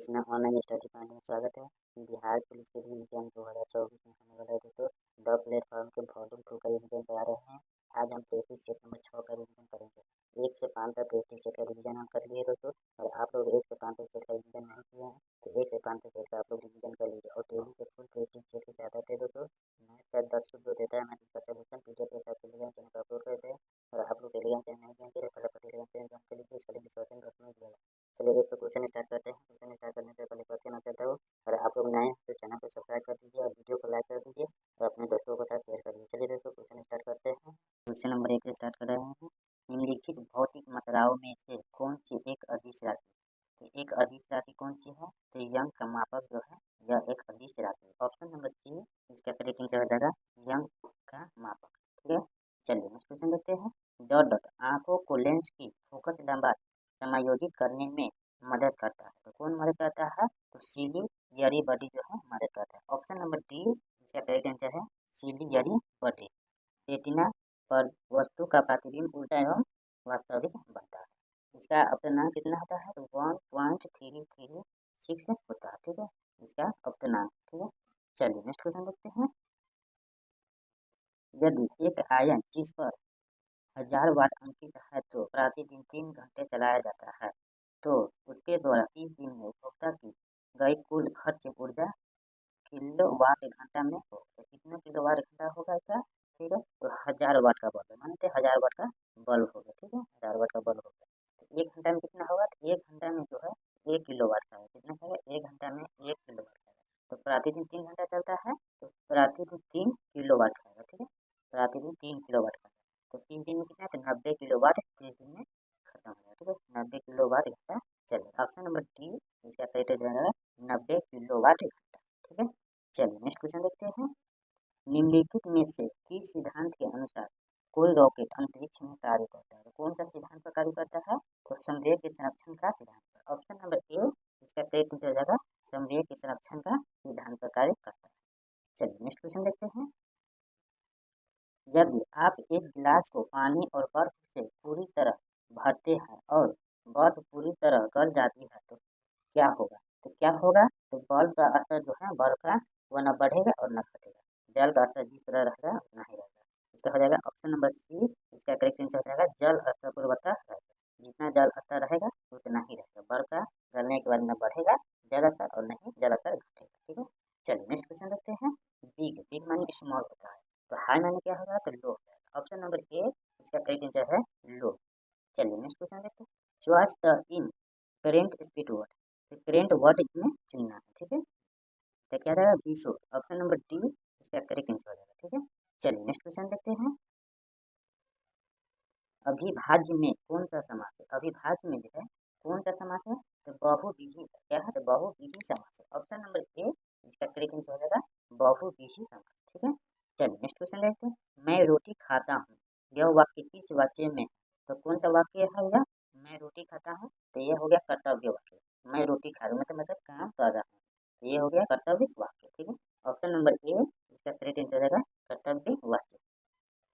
इसमें online study point में स्वागत है। बिहार पुलिस के एग्जाम 2024 में होने वाला है दोस्तों। द प्लेटफॉर्म के वॉल्यूम 2 का रिवीजन करा रहे हैं। आज हम प्रेस्टीज सेट नंबर 6 का रिवीजन करेंगे। 1 से 5 तक प्रेस्टीज सेट का रिवीजन हम कर लिए दोस्तों। और आप लोग 1 से 5 तक सेट का रिवीजन नहीं किए हैं तो 1 से 5 तक सेट का आप लोग रिवीजन कर लीजिए। और डेली के फुल प्रेस्टीज सेट के साथ आते हैं दोस्तों। मैथ का 10 जो देता है, मैथ का सोल्यूशन पीडीएफ के साथ टेलीग्राम चैनल पर अपलोड करते हैं। और आप लोग टेलीग्राम चैनल नहीं जाएंगे तो फटाफट टेलीग्राम चैनल ज्वाइन कर लीजिए। इसका लिंक डिस्क्रिप्शन बॉक्स में दिया है। चलिए दोस्तों, क्वेश्चन स्टार्ट करते हैं। क्वेश्चन स्टार्ट करने से पहले क्वेश्चन आता है, और आप लोग नए हैं तो चैनल को सब्सक्राइब कर दीजिए और वीडियो को लाइक कर दीजिए और अपने दोस्तों के साथ शेयर कर दीजिए। चलिए दोस्तों, क्वेश्चन स्टार्ट करते हैं। क्वेश्चन नंबर 1 से स्टार्ट कर रहे हैं। निम्नलिखित भौतिक मात्राओं में से कौन सी एक अदिश राशि? तो एक अदिश राशि कौन सी है? तो यंग का मापक जो है यह एक अदिश राशि है। ऑप्शन नंबर सी इसका करेक्ट आंसर हो जाएगा यंग का मापक। ठीक है, चलिए नेक्स्ट क्वेश्चन देखते हैं। डॉट डॉट आंखों को लेंस की फोकस लंबाई समायोजित करने में मदद करता है। तो कौन मदद करता है? तो सिलियरी बॉडी जो है मदद करता है। ऑप्शन नंबर डी इसका करेक्ट आंसर है सिलियरी बॉडी। रेटिना पर वस्तु का प्रतिबिंब उल्टा एवं वास्तविक बनता है। इसका अपनांक कितना होता है? तो 1.336 होता है। ठीक है, इसका अपनांक। ठीक है, चलिए नेक्स्ट क्वेश्चन देखते हैं। यदि एक आयन जिस पर 1000 वाट अंकित है तो प्रतिदिन 3 घंटे चलाया जाता है, तो उसके द्वारा 30 दिन में उपभोक्ता की गई कुल खर्च ऊर्जा किलोवाट घंटा में हो। तो कितना किलोवाट घंटा होगा इसका? ठीक है, तो 1000 वाट का बल्ब मानते 1000 वाट का बल्ब होगा। ठीक है, 1000 वाट का बल्ब होगा तो 1 घंटा में कितना होगा? तो 1 घंटा में जो है 1 किलोवाट का है। कितना होगा? 1 घंटा में 1 किलोवाट का है। तो प्रतिदिन 3 घंटा चलता है तो प्रतिदिन 3 किलोवाट का है। ठीक है, प्रतिदिन 3 किलोवाट का है। तो 3 दिन में कितना? तो 90 किलोवाट 30 दिन में खत्म हो जाएगा। ठीक है, 90 किलोवाट घंटा चलेगा। ऑप्शन नंबर डी इसका करेक्ट हो जाएगा 90 किलोवाट घंटा। ठीक है, चलिए नेक्स्ट क्वेश्चन देखते हैं। निम्नलिखित में से किस सिद्धांत के अनुसार कोई रॉकेट अंतरिक्ष में कार्य करता है? तो कौन सा सिद्धांत पर कार्य करता है? तो संवेग के संरक्षण का सिद्धांत पर। ऑप्शन नंबर ए इसका करेक्ट आंसर हो जाएगा संवेग के संरक्षण का सिद्धांत पर कार्य करता है। चलिए नेक्स्ट क्वेश्चन देखते हैं। यदि आप एक गिलास को पानी और बर्फ से पूरी तरह भरते हैं और बर्फ पूरी तरह गल जाती है तो क्या होगा? तो क्या होगा? तो बल्ब का असर जो है बर्फ का वह न बढ़ेगा और न घटेगा। जल का स्तर जिस तरह रहेगा उतना ही रहेगा। इसका हो जाएगा ऑप्शन नंबर सी इसका करेक्ट आंसर हो जाएगा जल स्तर पूर्वतः रहेगा। जितना जल स्तर रहेगा उतना ही रहेगा। बर्फ का गलने के बाद न बढ़ेगा जल स्तर और नहीं जल स्तर घटेगा। ठीक है, चलिए नेक्स्ट क्वेश्चन देखते हैं। बिग बिग मानी स्मॉल होता है तो हाई मानी क्या होगा? तो लो हो जाएगा। ऑप्शन नंबर ए इसका करेक्ट आंसर है लो। चलिए नेक्स्ट क्वेश्चन देखते हैं। Choice the in current speed word. तो करेंट वर्ड इसमें चुनना है। ठीक है, तो क्या रहेगा? विशो। ऑप्शन नंबर डी इसका करेक्ट आंसर हो जाएगा। ठीक है, चलिए नेक्स्ट क्वेश्चन देखते हैं। अविभाज्य में कौन सा समास है? अविभाज्य में जो है कौन सा समास है? तो बहुव्रीहि। क्या है? तो बहुव्रीहि समास है। ऑप्शन नंबर ए इसका करेक्ट आंसर हो जाएगा बहुव्रीहि समास। ठीक है, चलिए नेक्स्ट क्वेश्चन देखते हैं। मैं रोटी खाता हूँ, यह वाक्य किस वाक्य में? तो कौन सा वाक्य है यह? मैं रोटी खाता हूँ तो यह हो गया कर्तव्य वाक्य। मैं रोटी खा रहा हूँ मतलब काम कर रहा हूँ, तो ये हो गया कर्तव्य वाक्य। ठीक है, ऑप्शन नंबर ए इसका करेक्ट आंसर रहेगा कर्तव्य वाक्य।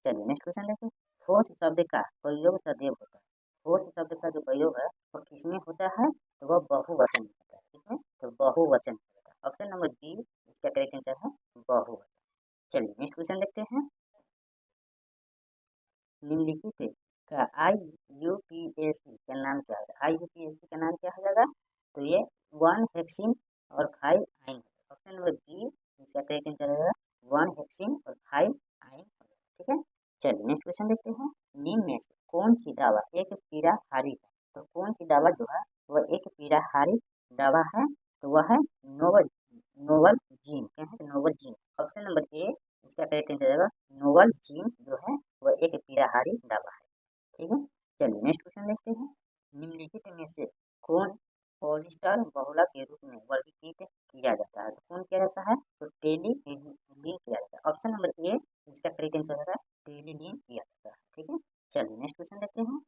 चलिए नेक्स्ट क्वेश्चन देखते हैं। ठोस शब्द का प्रयोग सदैव होता है। ठोस शब्द का जो प्रयोग है वो किसमें होता है? तो वह बहुवचन में होता है। किसमें? तो बहुवचन में होता है। ऑप्शन नंबर बी इसका करेक्ट आंसर है बहुवचन। चलिए नेक्स्ट क्वेश्चन देखते हैं। निम्नलिखित का IUPAC का नाम क्या है? IUPAC का नाम क्या हो जाएगा? तो ये 1 हेक्सिन और 5 आइन। ऑप्शन नंबर बी इसका करेक्ट आंसर रहेगा 1 हेक्सिन और 5 आइन। ठीक है, चलिए नेक्स्ट क्वेश्चन देखते हैं। निम्न में से कौन सी दवा एक पीड़ाहारी है? तो कौन सी दवा जो है वह एक पीड़ाहारी दवा है? तो वह है नोवल नोवल जीन। क्या है? Novel gene. Option number A इसका करेक्ट आंसर रहेगा नोवल जीन जो है वह एक पीड़ाहारी दवा है। ठीक है, चलिए नेक्स्ट क्वेश्चन देखते हैं। निम्नलिखित में से कौन पॉलिस्टर बहुलक के रूप में वर्गीकृत किया जाता है? तो कौन किया जाता है? तो टेलिलीन किया जाता है। ऑप्शन नंबर ए इसका करेक्ट आंसर होगा टेलिलीन किया जाता है। ठीक है, चलिए नेक्स्ट क्वेश्चन देखते हैं।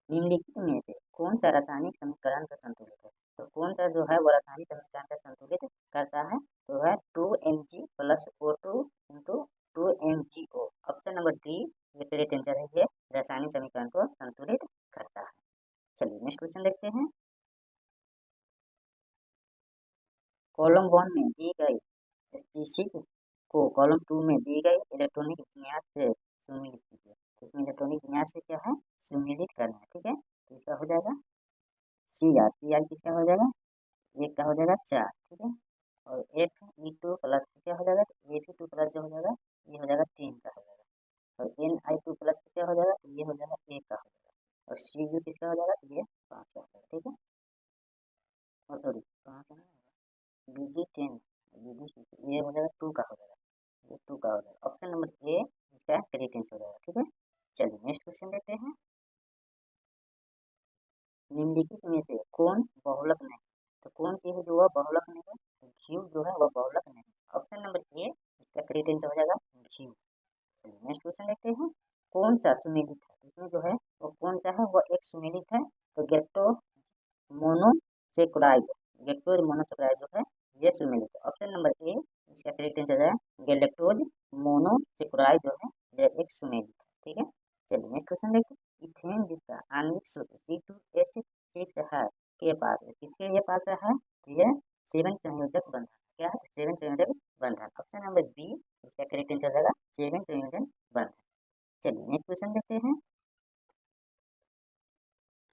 निम्नलिखित में से कौन सा रासायनिक समीकरण का संतुलित है? तो कौन सा जो है वो रासायनिक समीकरण का संतुलित करता है? तो है 2Mg plus O2 into 2MgO। Option number D ये करेक्ट आंसर है ये रासायनिक समीकरण को संतुलित करता है। चलिए नेक्स्ट क्वेश्चन देखते हैं। कॉलम 1 में दी गई स्पीशीज को कॉलम 2 में दी गई इलेक्ट्रॉनिक विन्यास से सुमेलित कीजिए। तो इसमें इलेक्ट्रॉनिक विन्यास से क्या है, सुमेलित करना है। ठीक है, तो इसका हो जाएगा Cr किसका हो जाएगा, एक का हो जाएगा 4। ठीक है, और Fe2 प्लस क्या हो जाएगा, Fe2 प्लस जो हो जाएगा ये हो जाएगा 3 का हो जाएगा, और Ni2 प्लस क्या हो जाएगा, तो ये हो जाएगा 1 का हो जाएगा, और Cu किसका हो जाएगा, तो ये 5 का हो जाएगा। ठीक है, और सॉरी कहाँ का है, Bg10 ये हो जाएगा 2 का हो जाएगा, ये 2 का हो जाएगा। ऑप्शन नंबर ए इसका करेक्ट आंसर हो जाएगा। ठीक है, चलिए नेक्स्ट क्वेश्चन देखते हैं। निम्नलिखित में से कौन बहुलक नहीं, तो कौन सी है जो वह बहुलक नहीं है, तो घी जो है वह बहुलक नहीं है। ऑप्शन नंबर ए इसका करेक्ट आंसर हो जाएगा घी। चलिए नेक्स्ट क्वेश्चन देखते हैं। कौन सा सुमेलित है, इसमें जो है वो कौन सा है, वह एक सुमेलित है, तो गेक्टो मोनोसेक्राइड, गेक्टोज मोनोसेक्राइड जो है ये सुमेलित है। ऑप्शन नंबर ए इसका करेक्ट आंसर है गैलेक्टोज मोनोसेक्राइड जो है ये एक सुमेलित है। ठीक है, चलिए नेक्स्ट क्वेश्चन देखते हैं। इथेन जिसका आणविक सूत्र C2H6 है के पास है, किसके ये पास है, तो ये 7 संयोजक बंधन, क्या है 7 संयोजक बंधन। ऑप्शन नंबर बी इसका करेक्ट आंसर रहेगा 7 संयोजन बंधन। चलिए नेक्स्ट क्वेश्चन देखते हैं।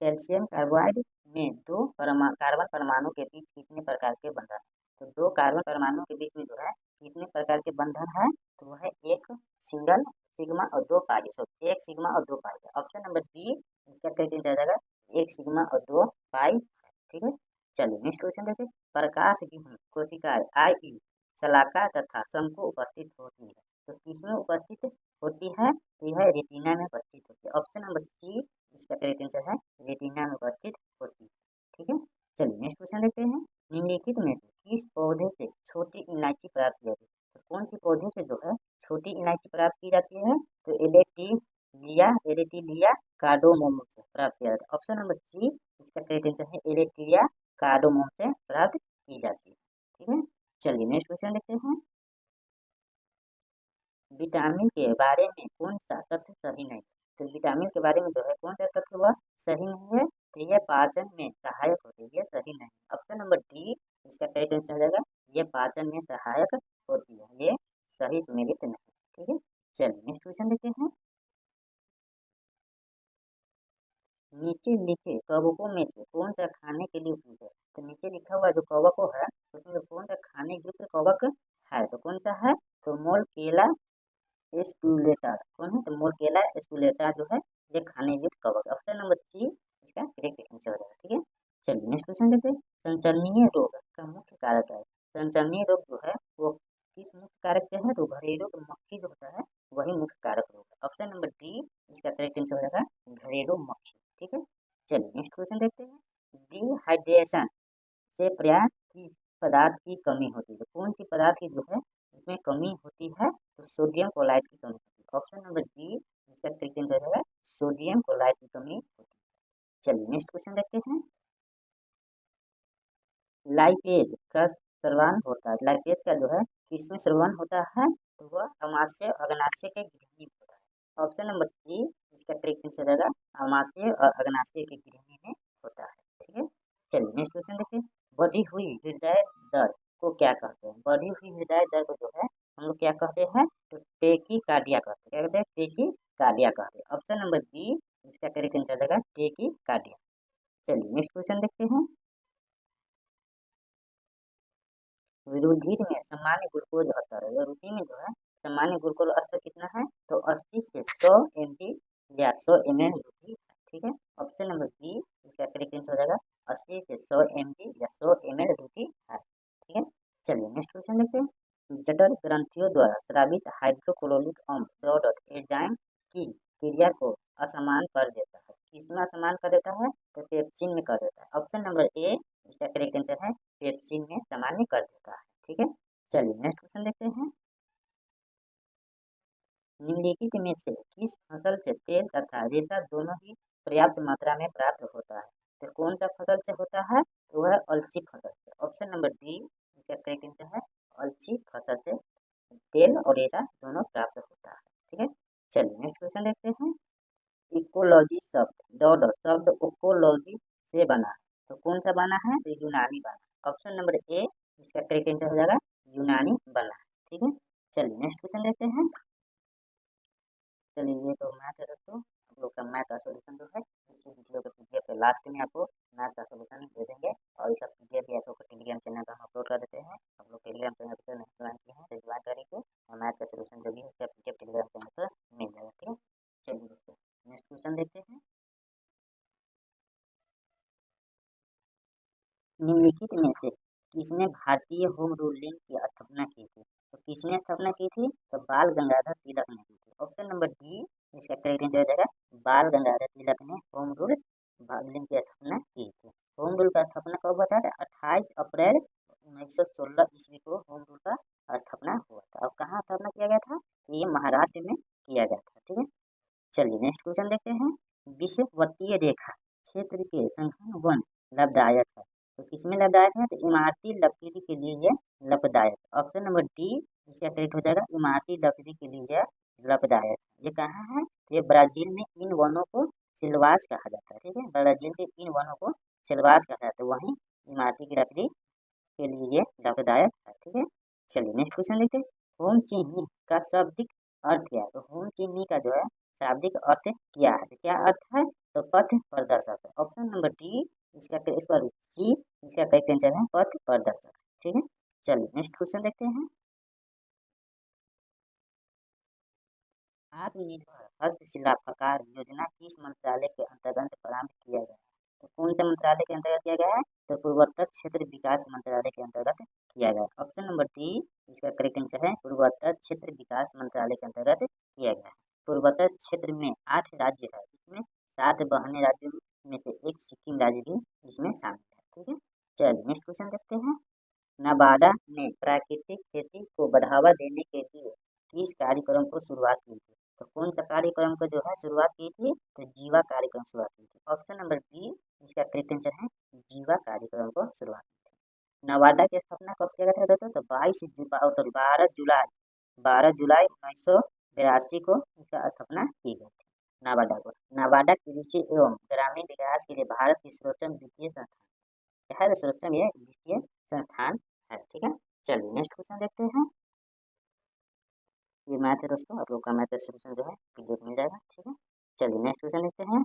कैल्शियम कार्बाइड में दो कार्बन परमाणु के बीच कितने प्रकार के बंधन है, तो दो कार्बन परमाणु के बीच में जो है कितने प्रकार के बंधन है, तो वह है एक सिंगल सिग्मा और दो पाई, एक सिग्मा और दो पाई। ऑप्शन नंबर बी इसका करेक्ट आंसर जाएगा एक सिग्मा और दो पाई। ठीक है, चलिए नेक्स्ट क्वेश्चन देखिए। प्रकाश की कोशिकाएं आई शलाका तथा शंकु उपस्थित होती है, तो किसमें उपस्थित होती है, तो यह रेटिना में उपस्थित होती है। ऑप्शन नंबर सी इसका करेक्ट आंसर है रेटिना में उपस्थित होती है। ठीक है, चलिए नेक्स्ट क्वेश्चन देखते हैं। निम्नलिखित में से किस पौधे से छोटी इलायची प्राप्त की जाती है, तो कौन सी पौधे से जो है छोटी इलायची प्राप्त की जाती है, तो एलेटिलिया कार्डोमोम से प्राप्त किया जाता है। ऑप्शन नंबर सी इसका करेक्ट आंसर है एलेटिलिया कार्डोमोम से प्राप्त की जाती है। ठीक है, चलिए नेक्स्ट क्वेश्चन देखते हैं। विटामिन के बारे में कौन सा तथ्य सही नहीं, तो विटामिन के बारे में जो है कौन सा तथ्य वह सही नहीं है, तो यह पाचन में सहायक होती है, यह सही नहीं। ऑप्शन नंबर डी इसका करेक्ट आंसर हो जाएगा यह पाचन में सहायक होती है, ये सही सुमेलित नहीं। ठीक है, चलिए नेक्स्ट क्वेश्चन देखते हैं। नीचे लिखे कवकों में से कौन सा खाने के लिए उपयुक्त है, तो नीचे लिखा हुआ जो कवक है उसमें कौन सा खाने योग्य कवक है, तो कौन सा है, तो मोलकेला एस्कुलेटा कौन है, तो मोलकेला एस्कुलेटा जो है ये खाने योग्य कवक। ऑप्शन नंबर सी इसका करेक्ट आंसर हो जाएगा। ठीक है, चलिए नेक्स्ट क्वेश्चन देखते हैं। संचरणीय रोग का मुख्य कारक है, संचरणीय रोग जो है वो किस मुख्य कारक से है, तो घरेलू मक्खी जो होता है वही मुख्य कारक रोग है। ऑप्शन नंबर डी इसका करेक्ट आंसर हो जाएगा घरेलू मक्खी। ठीक है, चलिए नेक्स्ट क्वेश्चन देखते हैं। डिहाइड्रेशन से पर्याप्त किस पदार्थ की कमी होती है, तो कौन सी पदार्थ की जो है इसमें कमी होती है, तो सोडियम क्लोराइड की कमी होती है। ऑप्शन नंबर बी इसका करेक्ट आंसर है सोडियम क्लोराइड की कमी होती है। चलिए नेक्स्ट क्वेश्चन देखते हैं। लाइपेज का स्रवण होता है, लाइपेज का जो है किसमें स्रवण होता है, तो वह अमाशय और अग्नाशय के गृहिणी में होता है। ऑप्शन नंबर सी इसका करेक्ट आंसर रहेगा अमाशय और अग्नाशय के गृहिणी में होता है। ठीक है, चलिए नेक्स्ट क्वेश्चन देखते हैं। बढ़ी हुई हृदय दर को क्या कहते हैं, बढ़ी हुई हृदय दर को जो है हम लोग क्या कहते हैं, तो टेकीकार्डिया कहते हैं, क्या कहते हैं, टेकीकार्डिया कहते हैं। ऑप्शन नंबर बी इसका करेक्ट आंसर रहेगा टेकीकार्डिया। चलिए नेक्स्ट क्वेश्चन देखते हैं। रुधिर में सामान्य ग्लूकोज स्तर है, रुधिर में जो है सामान्य ग्लूकोज स्तर कितना है, तो 80 से 100 mg या 100 ml रुधिर है। ठीक है, ऑप्शन नंबर बी इसका करेक्ट आंसर हो जाएगा 80 से 100 mg या 100 ml रुधिर है। ठीक है, चलिए नेक्स्ट क्वेश्चन देखते हैं। जठर ग्रंथियों द्वारा स्रावित हाइड्रोक्लोरिक अम्ल डॉट डॉट एंजाइम की क्रिया को असमान कर देता है, किसमें असमान कर देता है, तो पेप्सिन में कर देता है। ऑप्शन नंबर ए इसका करेक्ट आंसर है पेप्सिन में सामान्य कर देता है। ठीक है, चलिए नेक्स्ट क्वेश्चन देखते हैं। निम्नलिखित में से किस फसल से तेल तथा रेशा दोनों ही पर्याप्त मात्रा में प्राप्त होता है, तो कौन सा फसल से होता है, तो वह अलसी फसल से। ऑप्शन नंबर डी इसका करेक्ट आंसर है अलसी फसल से तेल और रेशा दोनों प्राप्त होता है। ठीक है, चलिए नेक्स्ट क्वेश्चन देखते हैं। इकोलॉजी शब्द डॉट डॉट शब्द इकोलॉजी से बना है, तो कौन सा बना है, तो यूनानी बना है। ऑप्शन नंबर ए इसका करेक्ट आंसर हो जाएगा यूनानी बना है। ठीक है, चलिए नेक्स्ट क्वेश्चन देखते हैं। चलिए ये तो मैथ है दोस्तों, आप लोग का मैथ का सोल्यूशन जो है इस वीडियो के पीडीएफ के लास्ट में आपको मैथ का सोल्यूशन दे देंगे, और इसका पीडीएफ भी आप लोग को टेलीग्राम चैनल पर हम अपलोड कर देते हैं। आप लोग टेलीग्राम चैनल पर नहीं ज्वाइन किए हैं तो ज्वाइन करेंगे, और मैथ का सोल्यूशन जो भी है उसका पीडीएफ टेलीग्राम चैनल पर मिल जाएगा। ठीक है, चलिए दोस्तों नेक्स्ट क्वेश्चन देखते हैं। निम्नलिखित में से किसने भारतीय होम रूलिंग की स्थापना की थी, तो किसने स्थापना की थी, तो बाल गंगाधर तिलक ने की थी। ऑप्शन नंबर डी इसका करेक्ट आंसर हो जाएगा बाल गंगाधर तिलक ने होम रूलिंग की स्थापना की थी। होम रूल का स्थापना कब हुआ था, 28 अप्रैल 1916 ईस्वी को होम रूल का स्थापना हुआ था। और कहाँ स्थापना किया गया था, तो ये महाराष्ट्र में किया गया था। ठीक है, चलिए नेक्स्ट क्वेश्चन देखते हैं। विषुवतीय रेखा क्षेत्र के संघन वन लाभदायक है, तो किसमें लाभदायक है, तो इमारती लकड़ी के लिए यह लाभदायक। ऑप्शन नंबर डी इसका करेक्ट हो जाएगा इमारती लकड़ी के लिए यह लाभदायक। ये कहाँ है, तो ये ब्राजील में इन वनों को सिल्वास कहा जाता है। ठीक है, ब्राजील के इन वनों को सिल्वास कहा जाता है, वहीं इमारती की लकड़ी के लिए ये लाभदायक है। ठीक है, चलिए नेक्स्ट क्वेश्चन देखते हैं। होम चिन्ही का शाब्दिक अर्थ क्या है, तो होम चिन्ही का जो है शाब्दिक अर्थ क्या है, तो क्या अर्थ है, तो पथ प्रदर्शक है। ऑप्शन नंबर डी इसका सॉरी सी इसका करेक्ट आंसर है पथ प्रदर्शक। ठीक है, चलिए नेक्स्ट क्वेश्चन देखते हैं। आत्मनिर्भर हस्तशिल्पकार योजना किस मंत्रालय के अंतर्गत प्रारंभ किया गया है, तो कौन से मंत्रालय के अंतर्गत किया गया है, तो पूर्वोत्तर क्षेत्र विकास मंत्रालय के अंतर्गत किया गया है। ऑप्शन नंबर डी इसका करेक्ट आंसर है पूर्वोत्तर क्षेत्र विकास मंत्रालय के अंतर्गत किया गया है। पूर्वोत्तर क्षेत्र में 8 राज्य है, इसमें 7 बहने राज्यों में से एक सिक्किम राज्य भी इसमें शामिल है। ठीक है, चलिए नेक्स्ट क्वेश्चन देखते हैं। नबार्ड ने प्राकृतिक खेती को बढ़ावा देने के लिए किस कार्यक्रम को शुरुआत की थी, तो कौन सा कार्यक्रम को जो है शुरुआत की थी, तो जीवा कार्यक्रम शुरुआत की थी। ऑप्शन नंबर बी इसका करेक्ट आंसर है जीवा कार्यक्रम को शुरुआत की थी। नवाडा की स्थापना कब किया गया था दोस्तों, तो 12 जुलाई 1982 को इसका स्थापना की गई थी। नवाडा को नवाडा कृषि एवं ग्रामीण विकास के लिए भारत की सर्वोच्च वित्तीय संस्थान है, सर्वोच्च वित्तीय संस्थान है। ठीक है, चलिए नेक्स्ट क्वेश्चन देखते हैं। ये मैथ है दोस्तों, आप लोग का मैथ सोल्यूशन जो है पीडीएफ मिल जाएगा। ठीक है, चलिए नेक्स्ट क्वेश्चन देखते हैं।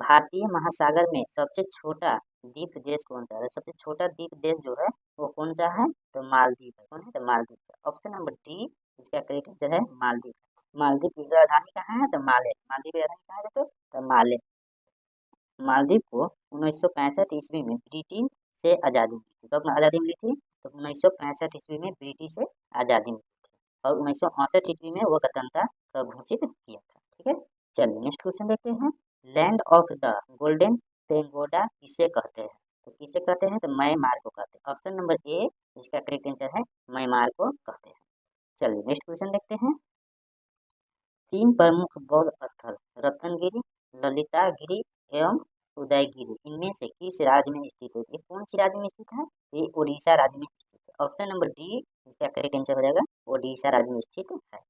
भारतीय महासागर में सबसे छोटा द्वीप देश कौन सा है, सबसे छोटा द्वीप देश जो है वो कौन सा है, तो मालदीव है। कौन है, तो मालदीव है। ऑप्शन नंबर डी इसका करेक्ट आंसर है मालदीव। मालदीव की राजधानी कहाँ है, तो माले। मालदीव की राजधानी कहाँ है दोस्तों, तो माले। मालदीव को 1965 ईस्वी में ब्रिटेन से आज़ादी मिली थी। कब आज़ादी मिली थी, तो 1965 ईस्वी में ब्रिटिश से आज़ादी मिली थी, और 1968 ईस्वी में वो गणतंत्र घोषित किया था। ठीक है, चलिए नेक्स्ट क्वेश्चन देखते हैं। Land of the golden pagoda किसे कहते हैं, तो किसे कहते हैं, तो म्यांमार को कहते हैं। ऑप्शन नंबर ए इसका करेक्ट आंसर है म्यांमार को कहते हैं। चलिए नेक्स्ट क्वेश्चन देखते हैं। 3 प्रमुख बौद्ध स्थल रत्नगिरी, ललितागिरी एवं उदयगिरी इनमें से किस राज्य में स्थित है, ये कौन सी राज्य में स्थित है, ये उड़ीसा राज्य में स्थित है। ऑप्शन नंबर डी इसका करेक्ट आंसर हो जाएगा उड़ीसा राज्य में स्थित है।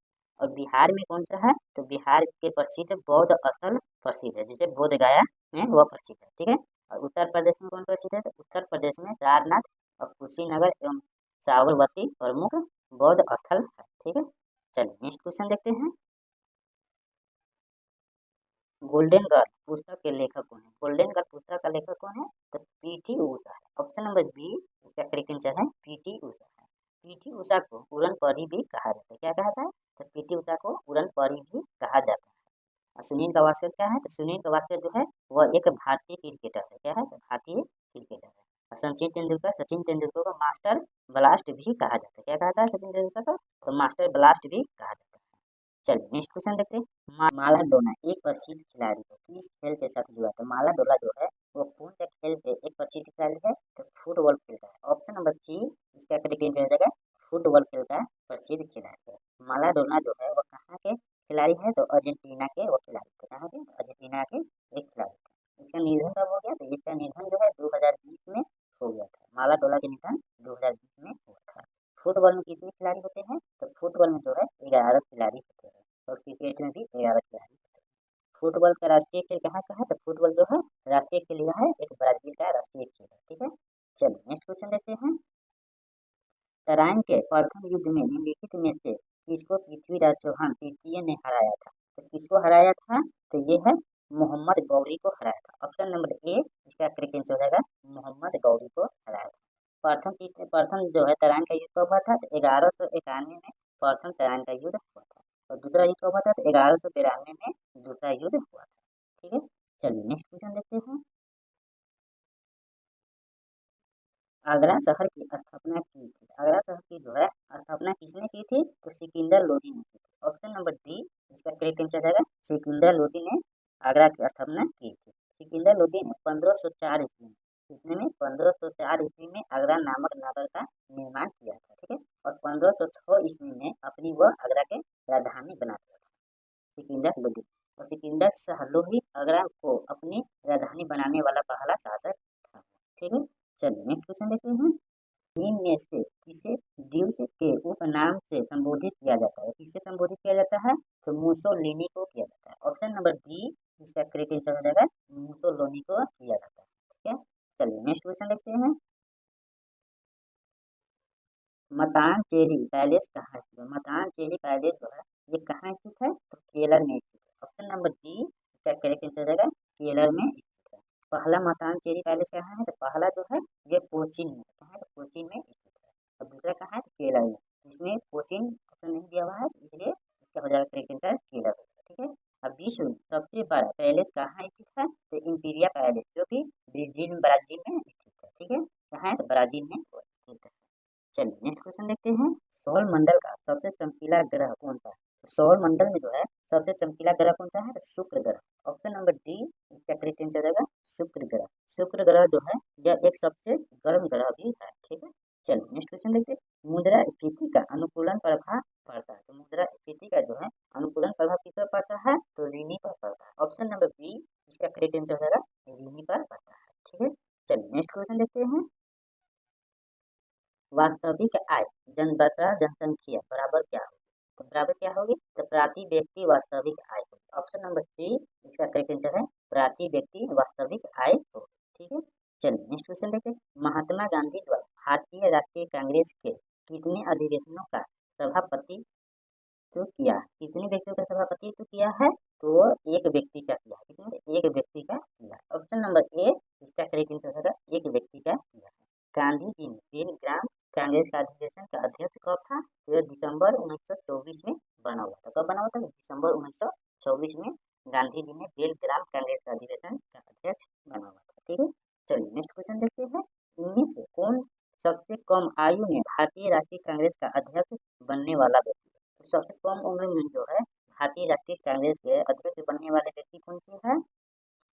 और बिहार में कौन सा है, तो बिहार के प्रसिद्ध बौद्ध स्थल प्रसिद्ध है, जैसे बोध गया में वह प्रसिद्ध है। ठीक है, और उत्तर प्रदेश में कौन प्रसिद्ध है, तो उत्तर प्रदेश में सारनाथ और कुशीनगर एवं साबरमती प्रमुख बौद्ध स्थल है। ठीक है, चलिए नेक्स्ट क्वेश्चन देखते हैं। गोल्डन गर्ल पुस्तक के लेखक कौन है, गोल्डन गर्ल पुस्तक का लेखक कौन है, तो पीटी उषा है। ऑप्शन नंबर बी इसका करेक्ट आंसर है पीटी उषा है। पीटी उषा को उड़न परी भी कहा जाता है, क्या कहा जाता है, तो पीटी उषा को उड़न परी भी कहा जाता है। और सुनील गावस्कर क्या है, तो सुनील गावस्कर जो है वह एक भारतीय क्रिकेटर है, क्या है, तो भारतीय क्रिकेटर है। और सचिन तेंदुलकर को मास्टर ब्लास्ट भी कहा जाता है, क्या कहता है सचिन तेंदुलकर को, तो मास्टर ब्लास्ट भी कहा जाता है। चलिए नेक्स्ट क्वेश्चन देखते हैं। मालाडोना एक प्रसिद्ध खिलाड़ी है, किस खेल के साथ जुड़ा, तो मालाडोना जो है वो कौन से खेल के एक प्रसिद्ध खिलाड़ी है, तो फुटबॉल खेल का है। ऑप्शन नंबर सी इसका करेक्ट आंसर हो जाएगा फुटबॉल खेल का प्रसिद्ध खिलाड़ी है। मालाडोना जो है वो कहाँ के खिलाड़ी है, तो अर्जेंटीना के वो खिलाड़ी थे। कहाँ के, अर्जेंटीना के एक खिलाड़ी थे। इसका निधन कब हो गया, तो इसका निधन जो है 2020 में हो गया था। मालाडोना का निधन 2020 में हुआ था। फुटबॉल में कितने खिलाड़ी होते हैं, तो फुटबॉल में जो है 11 खिलाड़ी होते हैं, और क्रिकेट में भी 11 खिलाड़ी होते हैं। फुटबॉल का राष्ट्रीय खेल कहाँ का है? तो फुटबॉल जो है राष्ट्रीय खेल यह है, एक ब्राजील का राष्ट्रीय खेल है। ठीक है, चलिए नेक्स्ट क्वेश्चन देखते हैं। तराइन के प्रथम युद्ध में निम्नलिखित में से किसको पृथ्वीराज चौहान तृतीय ने हराया था? तो किसको हराया था? तो ये है मोहम्मद गौरी को हराया था। ऑप्शन नंबर ए इसका करेक्ट आंसर हो जाएगा, मोहम्मद गौरी को हराया था। प्रथम जो है तराइन का युद्ध कब हुआ था? तो 1191 में प्रथम तराइन का युद्ध हुआ था, और दूसरा युद्ध कब हुआ था? तो 1192 में दूसरा युद्ध हुआ था। ठीक है, चलिए नेक्स्ट क्वेश्चन देखते हैं। आगरा शहर की स्थापना की थी, आगरा शहर की जो है स्थापना किसने की थी? तो सिकंदर लोदी ने की थी। ऑप्शन नंबर डी इसका करेक्ट आंसर रहेगा, सिकंदर लोदी ने आगरा की स्थापना की थी। सिकंदर लोदी ने 1504 ईस्वी में, कितने में? 1504 ईस्वी में आगरा नामक नगर का निर्माण किया था। ठीक है, और 1506 ईस्वी में अपनी वह आगरा के राजधानी बना दिया था सिकंदर लोदी। और सिकंदर शाह लोधी आगरा को अपनी राजधानी बनाने वाला पहला शासक था। ठीक है, चलिए नेक्स्ट क्वेश्चन देखते हैं। निम्न में से किसे ड्यूस के उपनाम से संबोधित किया जाता है? किससे संबोधित किया जाता है? तो मुसोलिनी को किया जाता है। ऑप्शन नंबर डी इसका करेक्ट आंसर हो जाएगा, मुसोलिनी को किया जाता है। ठीक है, चलिए नेक्स्ट क्वेश्चन देखते हैं। मतानचेरी पैलेस कहाँ स्थित है? मतानचेरी पैलेस जो है ये कहाँ स्थित है? तो केरल में स्थित है। ऑप्शन नंबर डी इसका करेक्ट आंसर हो जाएगा, केरल में स्थित है। पहला मतानचेरी पैलेस कहाँ है? तो पहला जो है ये कोचीन में, कहाँ है? तो कोचीन में स्थित है। और दूसरा कहाँ है? तो केरल में। इसमें कोचीन ऑप्शन नहीं दिया हुआ है, इसलिए इसका हो जाएगा करेक्ट आंसर केरल। ठीक है, अब विश्व में सबसे बड़ा पैलेस कहाँ स्थित है? तो इंपीरिया पैलेस, जो कि ब्राजील में स्थित है। ठीक है, कहाँ है? तो ब्राजील में स्थित है। चलिए नेक्स्ट क्वेश्चन देखते हैं। सौर मंडल का सबसे चमकीला ग्रह कौन सा है? तो सौर मंडल में जो है सबसे चमकीला ग्रह कौन सा है? तो शुक्र ग्रह। ऑप्शन नंबर डी इसका करेक्ट आंसर रहेगा, शुक्र ग्रह। शुक्र ग्रह जो है यह एक सबसे गर्म ग्रह भी है। ठीक है, चलिए नेक्स्ट क्वेश्चन देखते हैं। मुद्रास्फीति का अनुकूलन प्रभाव पड़ता है, तो मुद्रास्फीति का जो है अनुकूलन प्रभाव किस पर पड़ता है? तो ऋणी पर पड़ता है। ऑप्शन नंबर बी इसका करेक्ट आंसर रहेगा, ऋणी पर पड़ता है। ठीक है, चलिए नेक्स्ट क्वेश्चन देखते हैं। वास्तविक आय बटा जनसंख्या बराबर क्या होगी? तो बराबर क्या होगी? तो प्रति व्यक्ति वास्तविक आय होगी। ऑप्शन नंबर सी इसका करेक्ट आंसर है, प्रति व्यक्ति वास्तविक आय होगी। ठीक है, चलिए नेक्स्ट क्वेश्चन देखते हैं। महात्मा गांधी द्वारा भारतीय राष्ट्रीय कांग्रेस के कितने अधिवेशनों का सभापति तो किया? कितने व्यक्तियों का सभापतित्व किया है? तो एक व्यक्ति का किया है। कितने? एक व्यक्ति का किया। ऑप्शन नंबर ए इसका करेक्ट आंसर होगा, एक व्यक्ति का किया है। गांधी जी ने बेलग्राम कांग्रेस का अधिवेशन का अध्यक्ष कब था? तो दिसंबर 1924 में बना हुआ था। कब बना हुआ था? दिसंबर 1924 में गांधी जी ने बेलग्राम कांग्रेस का अधिवेशन का अध्यक्ष बना हुआ था। ठीक है, चलिए नेक्स्ट क्वेश्चन देखते हैं। इनमें से कौन सबसे कम आयु में भारतीय राष्ट्रीय कांग्रेस का अध्यक्ष बनने वाला व्यक्ति है? तो सबसे कम उम्र में जो है भारतीय राष्ट्रीय कांग्रेस के अध्यक्ष बनने वाले व्यक्ति कौन से है?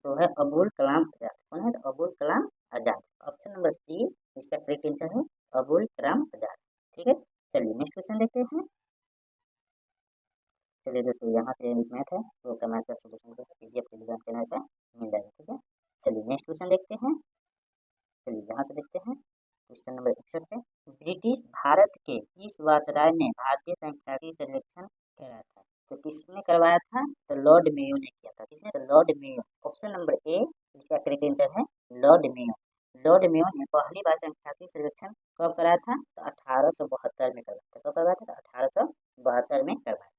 तो है अबुल कलाम आजाद। कौन है? तो Abul Kalam Azad. Option number C इसका करेक्ट आंसर है, अबुल कलाम आजाद। ठीक है, चलिए नेक्स्ट क्वेश्चन देखते हैं। चलिए दोस्तों यहाँ से एक मैथ है, तो का मैथ का सोल्यूशन को पीडीएफ टेलीग्राम चैनल पर मिल जाएगा। ठीक है, चलिए नेक्स्ट क्वेश्चन देखते हैं। चलिए यहाँ से देखते हैं क्वेश्चन नंबर 61 है। ब्रिटिश भारत के किस वायसराय ने भारतीय सांख्यिकी सर्वेक्षण कराया था? तो किसने करवाया था? तो लॉर्ड मेयो ने किया था। किसने? तो Lord Mayo. Option number A इसका करेक्ट आंसर है, लॉर्ड मेयो। लॉर्ड मेयो ने पहली बार सांख्यिकी सर्वेक्षण कब कराया था? तो 1872 में करवाया था। कब करवाया था? तो 1872 में करवाया था।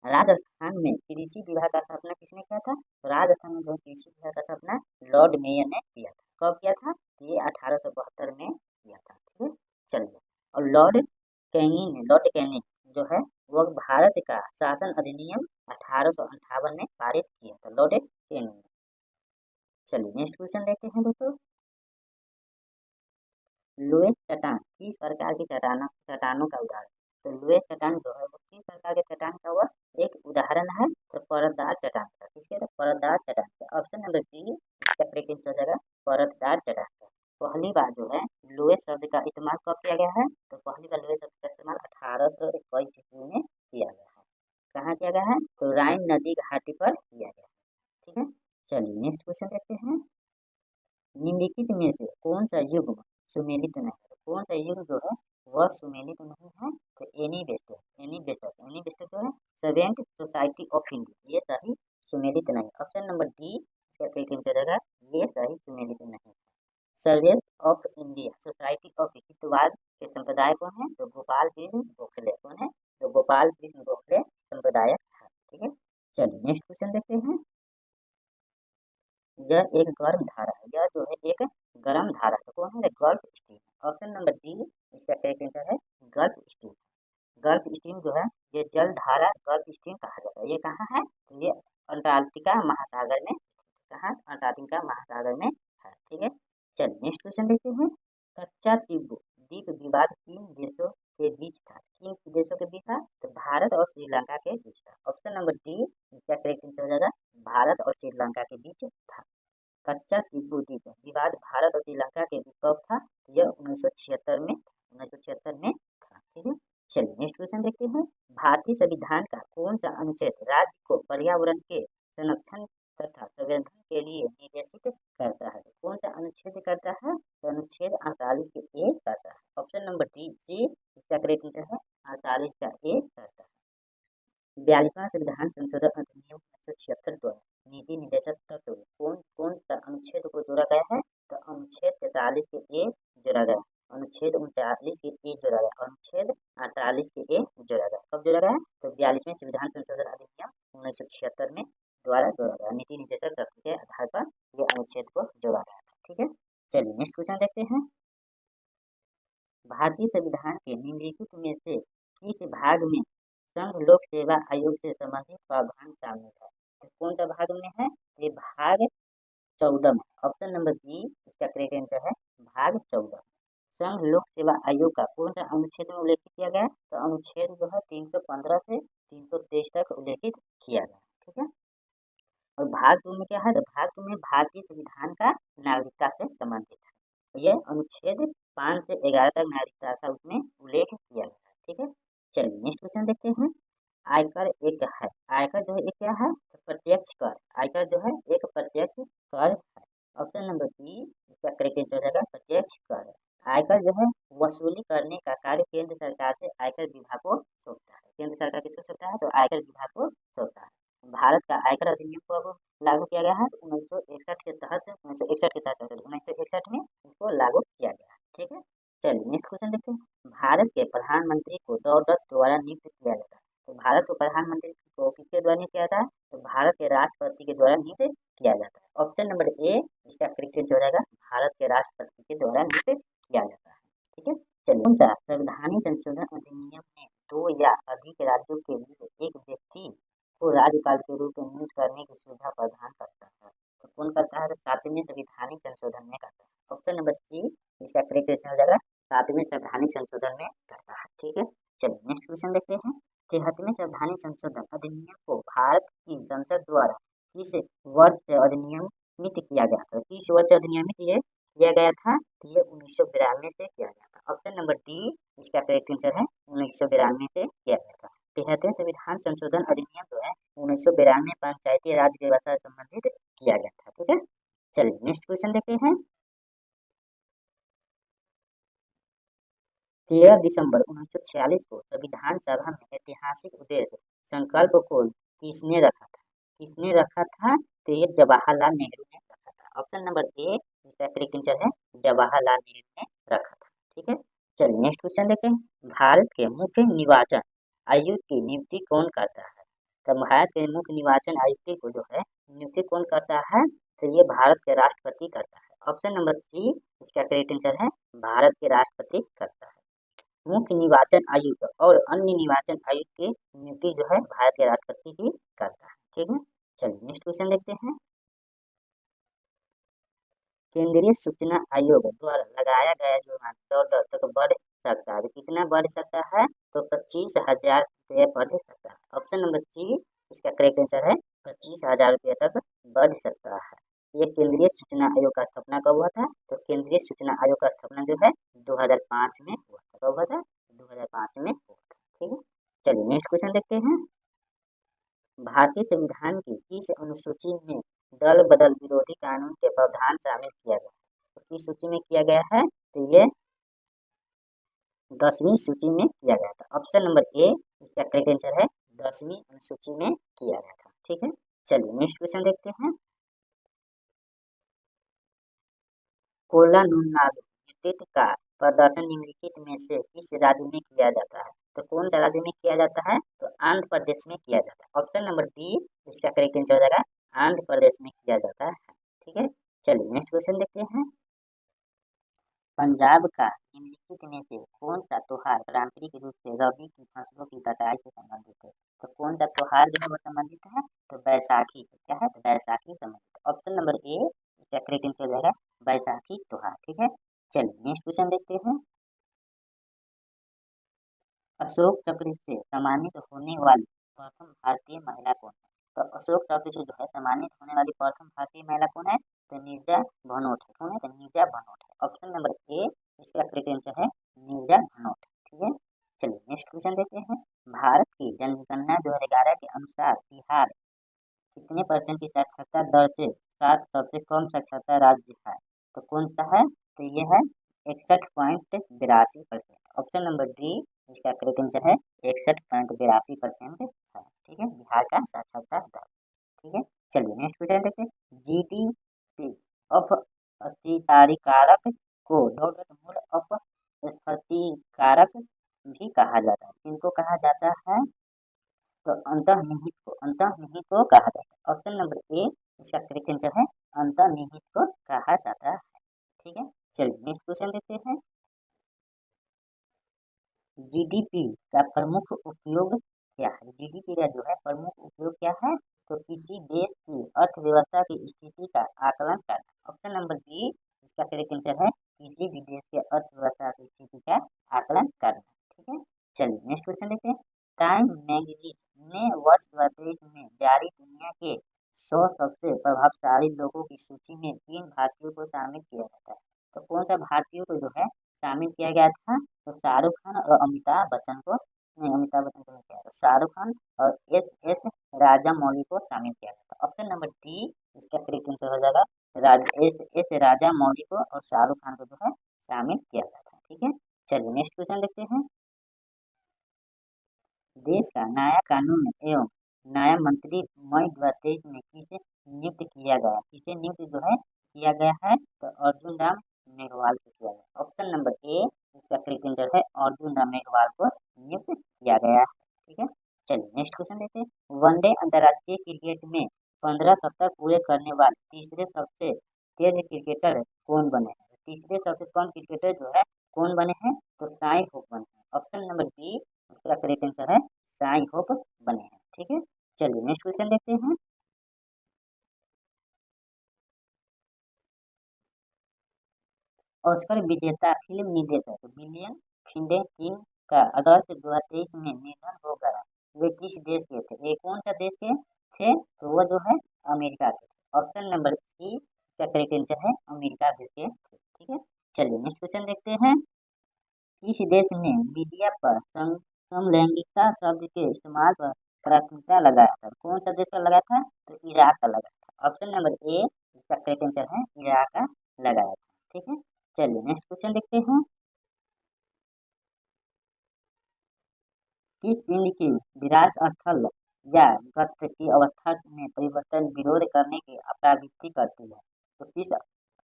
राजस्थान में कृषि विभाग का स्थापना किसने किया था? तो राजस्थान में जो कृषि विभाग का स्थापना लॉर्ड मेयर ने किया था। कब किया था? ये 1872 में किया था। ठीक है, चलिए। और लॉर्ड कैनिंग जो है वह भारत का शासन अधिनियम 1858 में पारित किया था, लॉर्ड कैनिंग ने। चलिए नेक्स्ट क्वेश्चन देखते हैं दोस्तों। लोएस चट्टान किस प्रकार की चट्टानों का उदाहरण? तो लोएस चट्टान जो है वो किस प्रकार के चट्टान का वह एक उदाहरण है? तो परतदार चट्टान का। किसके? तो परतदार चट्टान का। ऑप्शन नंबर बी इसका करेक्ट आंसर हो जाएगा, परतदार चट्टान का। पहली बार जो है लोएस शब्द का इस्तेमाल कब किया गया है? तो पहली बार लोएस शब्द का इस्तेमाल 1821 ईस्वी में किया गया है। कहाँ किया गया है? तो राइन नदी घाटी पर किया गया है। ठीक है, चलिए नेक्स्ट क्वेश्चन देखते हैं। निम्नलिखित में से कौन सा युग सुमेलित नहीं है? कौन सा युग जो है वह सुमेलित नहीं है? तो एनी बेस्टर जो है सेवेंथ सोसाइटी ऑफ इंडिया, ये सही सुमेलित नहीं। ऑप्शन नंबर डी इसका करेक्ट आंसर रहेगा, ये सही सुमेलित नहीं। सर्वेस ऑफ इंडिया सोसाइटी ऑफ हितवाद के संप्रदाय कौन है? तो गोपाल कृष्ण गोखले कौन है? तो गोपाल कृष्ण गोखले संप्रदायक है। ठीक है, चलिए नेक्स्ट क्वेश्चन देखते हैं। यह एक गर्म धारा है, यह जो है एक गर्म धारा है, कौन है? Gulf stream. Option number D इसका करेक्ट आंसर है गल्फ स्ट्रीम। गल्फ स्ट्रीम जो है ये जल धारा गल्फ स्ट्रीम कहा जाता है। ये कहाँ है? तो ये अंटार्कटिका महासागर में, कहाँ? अंटार्कटिका महासागर में है। ठीक है, चलिए नेक्स्ट क्वेश्चन देखते हैं। कच्चा तिब्बत द्वीप विवाद किन देशों के बीच था? किन देशों के बीच था? तो भारत और श्रीलंका के बीच था। ऑप्शन नंबर डी इसका करेक्ट आंसर हो जाएगा, भारत और श्रीलंका के बीच था। कच्चा तिब्बत द्वीप विवाद भारत और श्रीलंका के बीच कब था? यह 1976 में, 1976 में था। ठीक है, चलिए नेक्स्ट क्वेश्चन देखते हैं। भारतीय संविधान का कौन सा अनुच्छेद राज्य को पर्यावरण के संरक्षण तथा संवर्धन के लिए निर्देशित करता है? कौन सा अनुच्छेद करता है? तो अनुच्छेद 48 के ए करता है। ऑप्शन नंबर डी सी इसका करेक्ट आंसर है, 48 का ए करता है। 42वां संविधान संशोधन अधिनियम 1976 द्वारा नीति निर्देशक तत्व कौन कौन सा अनुच्छेद को जोड़ा गया है? तो अनुच्छेद 43 के ए जोड़ा गया, अनुच्छेद 39 के ए जोड़ा गया, अनुच्छेद 48 के ए जोड़ा गया। कब जोड़ा गया? तो 42वें संविधान संशोधन अधिनियम 1976 में द्वारा जोड़ा गया, नीति निर्देशक तत्व के आधार पर यह अनुच्छेद को जोड़ा गया था। ठीक है, चलिए नेक्स्ट क्वेश्चन देखते हैं। भारतीय संविधान के निम्नलिखित में से किस भाग में संघ लोक सेवा आयोग से संबंधित प्रावधान शामिल है? तो कौन सा भाग में है? ये भाग 14 में। ऑप्शन नंबर बी इसका करेक्ट आंसर है भाग 14। संघ लोक सेवा आयोग का कौन सा अनुच्छेद में उल्लेखित किया गया? तो अनुच्छेद जो है 315 से 323 तक उल्लेखित किया गया। ठीक है, और भाग 2 में क्या है? तो भाग 2 में भारतीय संविधान का नागरिकता से संबंधित है। यह अनुच्छेद 5 से 11 तक नागरिकता का उसमें उल्लेख किया गया है। ठीक है, चलिए नेक्स्ट क्वेश्चन देखते हैं। आयकर एक है, आयकर जो है एक क्या है? तो प्रत्यक्ष कर। आयकर जो है एक प्रत्यक्ष कर है। ऑप्शन नंबर बी इसका करेक्ट आंसर हो जाएगा प्रत्यक्ष कर। आयकर जो है वसूली करने का कार्य केंद्र सरकार से आयकर विभाग को सौंपता है। केंद्र सरकार किसको सौंपता है? तो आयकर विभाग को सौंपता है। भारत का आयकर अधिनियम को अब लागू किया गया है 1961 के तहत, 1961 में इसको लागू किया गया है। ठीक है, चलिए नेक्स्ट क्वेश्चन देखते हैं। भारत के प्रधानमंत्री को द्वारा नियुक्त किया जाता है। तो भारत को प्रधानमंत्री को किसके द्वारा नियुक्त किया जाता है? तो भारत के राष्ट्रपति के द्वारा नियुक्त किया जाता है। ऑप्शन नंबर ए इसका करेक्ट आंसर हो जाएगा, भारत के राष्ट्रपति के द्वारा नियुक्त किया जाता है। ठीक है, चलिए कौन सा संवैधानिक संशोधन अधिनियम में 2 या अधिक राज्यों के लिए एक व्यक्ति को राज्यपाल के रूप में नियुक्त करने की सुविधा प्रदान करता है? तो कौन करता है? तो 7वें संवैधानिक संशोधन में करता है। ऑप्शन नंबर सी इसका करेक्ट आंसर हो जाएगा, 7वें संवैधानिक संशोधन में करता है। ठीक है, चलिए नेक्स्ट क्वेश्चन देखते हैं। 73वें संवैधानिक संशोधन अधिनियम को भारत की संसद द्वारा किस वर्ष से अधिनियमित किया गया था? किस वर्ष से अधिनियमित ये किया गया था? तो ये 1992 से किया गया था। ऑप्शन नंबर डी इसका करेक्ट आंसर है, 1992 से किया गया था। 73वें संविधान संशोधन अधिनियम जो है 1992 पंचायती राज व्यवस्था से संबंधित किया गया था। ठीक है, चलिए नेक्स्ट क्वेश्चन देखते हैं। 13 दिसंबर 1946 को संविधान सभा में ऐतिहासिक उद्देश्य संकल्प को किसने रखा था? किसने रखा था? तो ये जवाहरलाल नेहरू ने रखा था। ऑप्शन नंबर ए इसका करेक्ट आंसर है, जवाहरलाल नेहरू ने रखा था। ठीक है, चलिए नेक्स्ट क्वेश्चन देखते हैं। भारत के मुख्य निर्वाचन आयुक्त की नियुक्ति कौन करता है? तो भारत के मुख्य निर्वाचन आयुक्त को जो है नियुक्ति कौन करता है? तो ये भारत के राष्ट्रपति करता है। ऑप्शन नंबर सी इसका करेक्ट आंसर है, भारत के राष्ट्रपति करता है। मुख्य निर्वाचन आयुक्त और अन्य निर्वाचन आयुक्त की नियुक्ति जो है भारत के राष्ट्रपति ही करता है। ठीक है, चलिए नेक्स्ट क्वेश्चन देखते हैं। केंद्रीय सूचना आयोग द्वारा लगाया गया जुर्माना $100 तक बढ़ सकता है। कितना बढ़ सकता है? तो 25,000 रुपये बढ़ सकता है। ऑप्शन नंबर सी इसका करेक्ट आंसर है, 25,000 रुपये तक बढ़ सकता है। ये केंद्रीय सूचना आयोग का स्थापना कब हुआ था? तो केंद्रीय सूचना आयोग का स्थापना जो है 2005 में हुआ था। कब हुआ था? 2005 में हुआ था। ठीक है, चलिए नेक्स्ट क्वेश्चन देखते हैं। भारतीय संविधान की किस अनुसूची में दल बदल विरोधी कानून के प्रावधान शामिल किया गया है? तो किस सूची में किया गया है? तो ये 10वीं सूची में किया गया था। ऑप्शन नंबर ए इसका करेक्ट आंसर है, 10वीं अनुसूची में किया गया था। ठीक है, चलिए नेक्स्ट क्वेश्चन देखते हैं। कोलानुनालू यूनाइटेड का प्रदर्शन निम्नलिखित में से किस राज्य में किया जाता है? तो कौन सा राज्य में किया जाता है? तो आंध्र प्रदेश में किया जाता है। ऑप्शन नंबर बी इसका करेक्ट आंसर हो जाएगा, आंध्र प्रदेश में किया जाता है। ठीक है, चलिए नेक्स्ट क्वेश्चन देखते हैं। पंजाब का निम्नलिखित में से कौन सा त्योहार पारंपरिक रूप से रबी की फसलों की कटाई से संबंधित है? तो कौन सा त्योहार जो है वो संबंधित है? तो बैसाखी। क्या है? तो बैसाखी संबंधित। ऑप्शन नंबर ए इसका करेक्ट आंसर हो जाएगा, बैसाखी त्योहार। ठीक है, चलिए नेक्स्ट क्वेश्चन देखते हैं। अशोक चक्र से सम्मानित होने वाली प्रथम भारतीय महिला कौन है? तो अशोक चक्र से जो है सम्मानित होने वाली प्रथम भारतीय महिला कौन है? तो नीरजा भनोट है। कौन है? तो नीरजा भनोट है। ऑप्शन नंबर ए इसका करेक्ट आंसर है, नीरजा भनोट। ठीक है, चलिए नेक्स्ट क्वेश्चन देखते हैं। भारत की जनगणना 2011 के अनुसार बिहार कितने परसेंट की साक्षरता दर से सात सबसे कम साक्षरता राज्य है? तो कौन सा है? तो ये है 61.82%। ऑप्शन नंबर डी इसका करेक्ट आंसर है, 61.82% है। ठीक है, बिहार का साक्षरता दर। ठीक है, चलिए नेक्स्ट क्वेश्चन देखते हैं। जीडीपी अपस्फीति कारक को मूल अपस्फीति कारक भी कहा जाता है। इनको कहा जाता है, तो अंतर्निहित को कहा जाता है। ऑप्शन नंबर ए इसका करेक्ट आंसर है, अंतर्निहित को कहा जाता है। ठीक है, चलिए नेक्स्ट क्वेश्चन देखते हैं। जीडीपी का प्रमुख उपयोग क्या है? जीडीपी का जो है प्रमुख उपयोग क्या है? तो किसी देश की अर्थव्यवस्था की स्थिति का आकलन करना। ऑप्शन नंबर बी इसका करेक्ट आंसर है, किसी भी देश के अर्थव्यवस्था की स्थिति का आकलन करना। ठीक है, चलिए नेक्स्ट क्वेश्चन देखते हैं। टाइम मैगजीन ने वर्ष 2023 में जारी दुनिया के 100 सबसे प्रभावशाली लोगों की सूची में 3 भारतीयों को शामिल किया जाता है। तो कौन सा भारतीयों को जो है शामिल किया गया था? तो शाहरुख खान और अमिताभ बच्चन को, नहीं अमिताभ बच्चन को नहीं किया, तो शाहरुख खान और एस एस राजा मौली को शामिल किया गया था। ऑप्शन नंबर डी इसका करेक्ट आंसर हो जाएगा, एस एस राजा मौली को और शाहरुख खान को जो है शामिल किया गया था। ठीक है, चलिए नेक्स्ट क्वेश्चन देखते हैं। देश का नया कानून एवं नया मंत्री मई 2023 में किसे नियुक्त किया गया? किसे नियुक्त जो है किया गया है? तो अर्जुन राम मेघवाल को किया गया। ऑप्शन नंबर ए इसका करेक्ट आंसर है, अर्जुन राम मेघवाल को नियुक्त किया गया है। ठीक है, चलिए नेक्स्ट क्वेश्चन देखते हैं। वनडे अंतर्राष्ट्रीय क्रिकेट में 15 शतक पूरे करने वाले तीसरे सबसे तेज क्रिकेटर कौन बने हैं? तीसरे सबसे कम क्रिकेटर जो है कौन बने हैं? तो साई होप बने हैं। ऑप्शन नंबर बी इसका करेक्ट आंसर है, साई होप बने हैं। ठीक है, चलिए नेक्स्ट क्वेश्चन देखते हैं। ऑस्कर विजेता फिल्म निर्देशक विलियम फ्रीडेकिन का अगस्त 2023 में निधन हो गया। वे किस देश के थे? ये कौन सा देश के थे? तो वो जो है अमेरिका के थे। ऑप्शन नंबर सी इसका करेक्ट आंसर है, अमेरिका देश के थे। ठीक है, चलिए नेक्स्ट क्वेश्चन देखते हैं। इस देश ने मीडिया पर समलैंगिकता शब्द के इस्तेमाल पर प्राथमिकता लगाया था। कौन सा देश का लगा था? तो इराक का लगा था। ऑप्शन नंबर ए इसका करेक्ट आंसर है, इराक का लगाया था। ठीक है, चलिए नेक्स्ट क्वेश्चन देखते हैं। किस पिंड की विराट स्थल या गत की अवस्था में परिवर्तन विरोध करने की प्रवृत्ति करती है? तो किस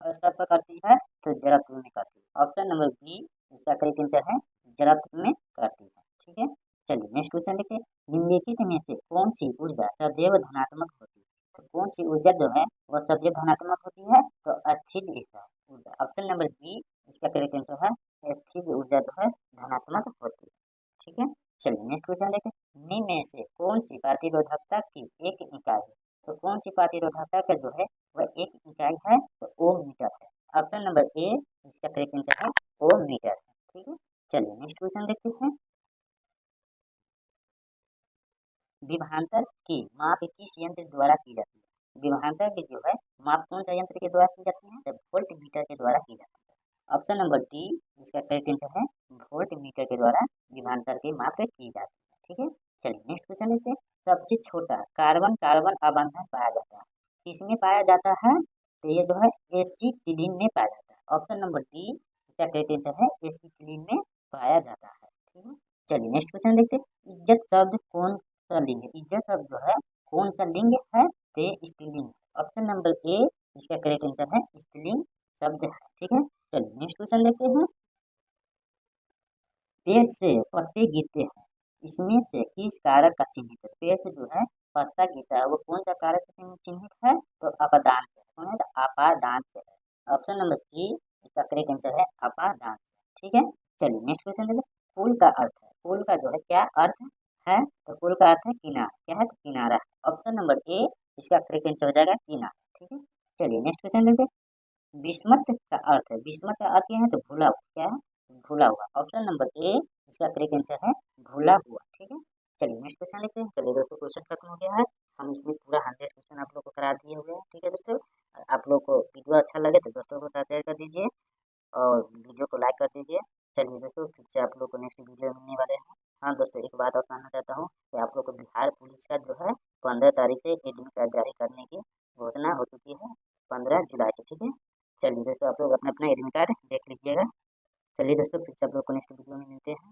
स्तर पर करती है? तो जड़त्व में करती है। ऑप्शन नंबर बी इसका करेक्ट आंसर है, जड़त्व में करती है। ठीक है, चलिए नेक्स्ट क्वेश्चन देखते हैं। निम्नलिखित में से कौन सी ऊर्जा सदैव धनात्मक होती है? तो कौन सी ऊर्जा जो है वह सदैव धनात्मक होती है? तो स्थिर ऊर्जा। ऑप्शन नंबर बी इसका करेक्ट आंसर है, स्थिर ऊर्जा जो है धनात्मक होती है। ठीक है, चलिए नेक्स्ट क्वेश्चन देखें। निम्न में से कौन सी प्रतिरोधकता की एक इकाई है? तो कौन सी प्रतिरोधकता का जो है वह एक इकाई है? तो ओम मीटर है। ऑप्शन नंबर ए इसका करेक्ट आंसर है, ओम मीटर है। ठीक है, चलिए नेक्स्ट क्वेश्चन देखते हैं। विभवांतर की माप किस यंत्र द्वारा की जाती है? विभवांतर की जो है माप कौन सा यंत्र के द्वारा की जाती है? तो वोल्ट मीटर के द्वारा की जाती है। ऑप्शन नंबर डी इसका करेक्ट आंसर है, वोल्ट मीटर के द्वारा विभवांतर की माप की जाती है। ठीक है, चलिए नेक्स्ट क्वेश्चन देखते हैं। सबसे छोटा कार्बन कार्बन अबंधन पाया जाता है, किसमें पाया जाता है? तो ये जो है एसिटिलीन में पाया जाता है। ऑप्शन नंबर डी इसका करेक्ट आंसर है, एसिटिलीन में पाया जाता है। ठीक है, चलिए नेक्स्ट क्वेश्चन देखते हैं। इज्जत शब्द कौन सा लिंग है? इज्जत शब्द जो है कौन सा लिंग है? पे स्त्रीलिंग। ऑप्शन नंबर ए इसका करेक्ट आंसर है स्त्रीलिंग शब्द है। ठीक है, चलिए नेक्स्ट क्वेश्चन लेते हैं। पेड़ से पत्ते गिरते हैं, इसमें से किस कारक का चिन्हित है? पेड़ से जो है पत्ता गिरता है वो कौन सा कारक से चिन्हित है? तो अपादान से। कौन है? तो अपादान से है। ऑप्शन नंबर सी इसका करेक्ट आंसर है अपादान से। ठीक है, चलिए नेक्स्ट क्वेश्चन लेते हैं। फूल का अर्थ है, फूल का जो है क्या अर्थ है? तो फूल का अर्थ है किनारा। क्या है? तो किनारा। ऑप्शन नंबर ए इसका करेक्ट आंसर हो जाएगा किनारा। ठीक है, चलिए नेक्स्ट क्वेश्चन लेते हैं। विस्मत का अर्थ है, विस्मत का अर्थ क्या है? तो भूला हुआ। क्या है? भूला हुआ। ऑप्शन नंबर ए इसका करेक्ट आंसर है भूला हुआ। ठीक है, चलिए नेक्स्ट क्वेश्चन लेते हैं। चलिए दोस्तों क्वेश्चन खत्म हो गया है। हम इसमें पूरा 100 क्वेश्चन आप लोग को करा दिए हुए हैं। ठीक है दोस्तों, आप लोग को वीडियो अच्छा लगे तो दोस्तों को साथ शेयर कर दीजिए और वीडियो को लाइक कर दीजिए। चलिए दोस्तों फिर से आप लोग को नेक्स्ट वीडियो मिलने वाले हैं। हाँ दोस्तों, एक बात और कहना चाहता हूँ कि आप लोग को बिहार पुलिस का जो है 15 तारीख से एडमिट कार्ड जारी करने की घोषणा हो चुकी है, 15 जुलाई से। ठीक है, चलिए दोस्तों आप लोग अपना अपना एडमिट कार्ड देख लीजिएगा। चलिए दोस्तों फिर से आप लोग को नेक्स्ट वीडियो में मिलते हैं।